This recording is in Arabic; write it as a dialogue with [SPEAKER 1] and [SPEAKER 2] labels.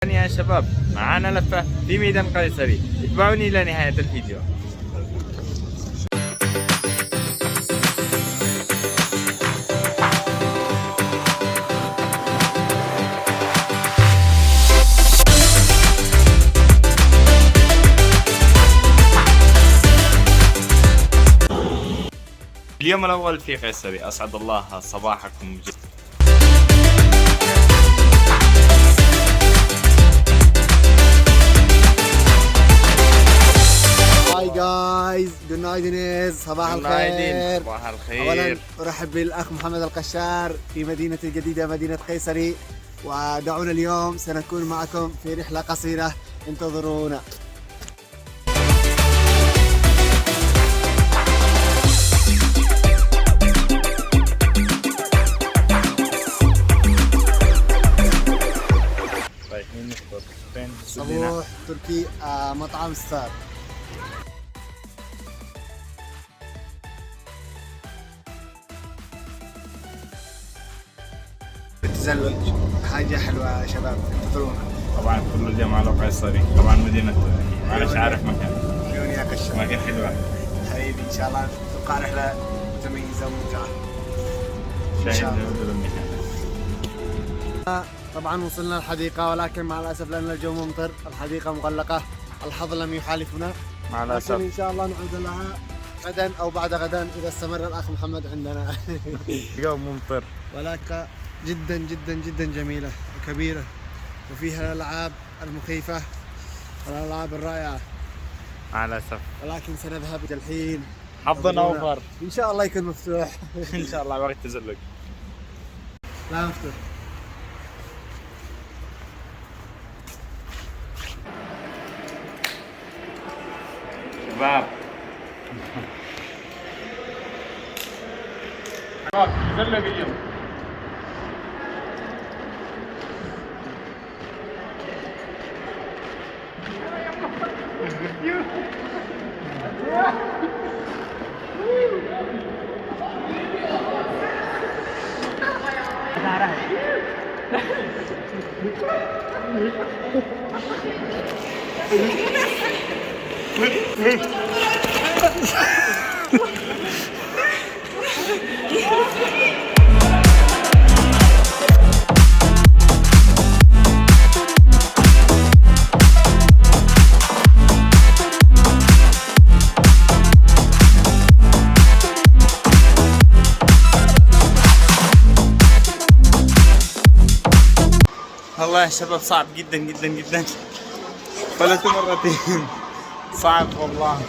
[SPEAKER 1] يا شباب معانا لفة في ميدان قيصري، اتبعوني إلى نهاية الفيديو. اليوم الأول في قيصري، أسعد الله صباحكم جدا.
[SPEAKER 2] هاي جايز، جود نايت إنيس، صباح الخير.
[SPEAKER 1] صباح الخير.
[SPEAKER 2] أولا أرحب بالأخ محمد القشار في مدينة الجديدة مدينة قيصري، ودعونا اليوم سنكون معكم في رحلة قصيرة، انتظرونا.
[SPEAKER 1] رايحين نفطر فين؟
[SPEAKER 2] صبوح تركي، مطعم ستار. التزلج حاجة حلوة يا شباب، انتظرونا.
[SPEAKER 1] طبعا كله جمال قيصري، طبعا مدينة تركي، معلش عارف مكان.
[SPEAKER 2] عيوني يا قشار.
[SPEAKER 1] مكان حلوة
[SPEAKER 2] حبيبي إن شاء الله تبقى رحلة متميزة وممتعة.
[SPEAKER 1] شاهد جودة النهاية.
[SPEAKER 2] طبعا وصلنا الحديقة، ولكن مع الأسف لأن الجو ممطر الحديقة مغلقة، الحظ لم يحالفنا،
[SPEAKER 1] مع
[SPEAKER 2] لكن
[SPEAKER 1] الأسف
[SPEAKER 2] إن شاء الله نعود لها غدا أو بعد غدا إذا استمر الأخ محمد عندنا.
[SPEAKER 1] الجو ممطر،
[SPEAKER 2] ولكن جدا جدا جدا جميلة وكبيرة، وفيها الألعاب المخيفة والألعاب الرائعة،
[SPEAKER 1] مع الأسف.
[SPEAKER 2] ولكن سنذهب الحين.
[SPEAKER 1] حظنا أوفر.
[SPEAKER 2] إن شاء الله يكون مفتوح.
[SPEAKER 1] إن شاء الله وقت تزلج.
[SPEAKER 2] لا مفتوح.
[SPEAKER 1] شباب تزلج اليوم. والله يا شباب صعب جدا جدا جدا، ثلاث مرتين صعب والله.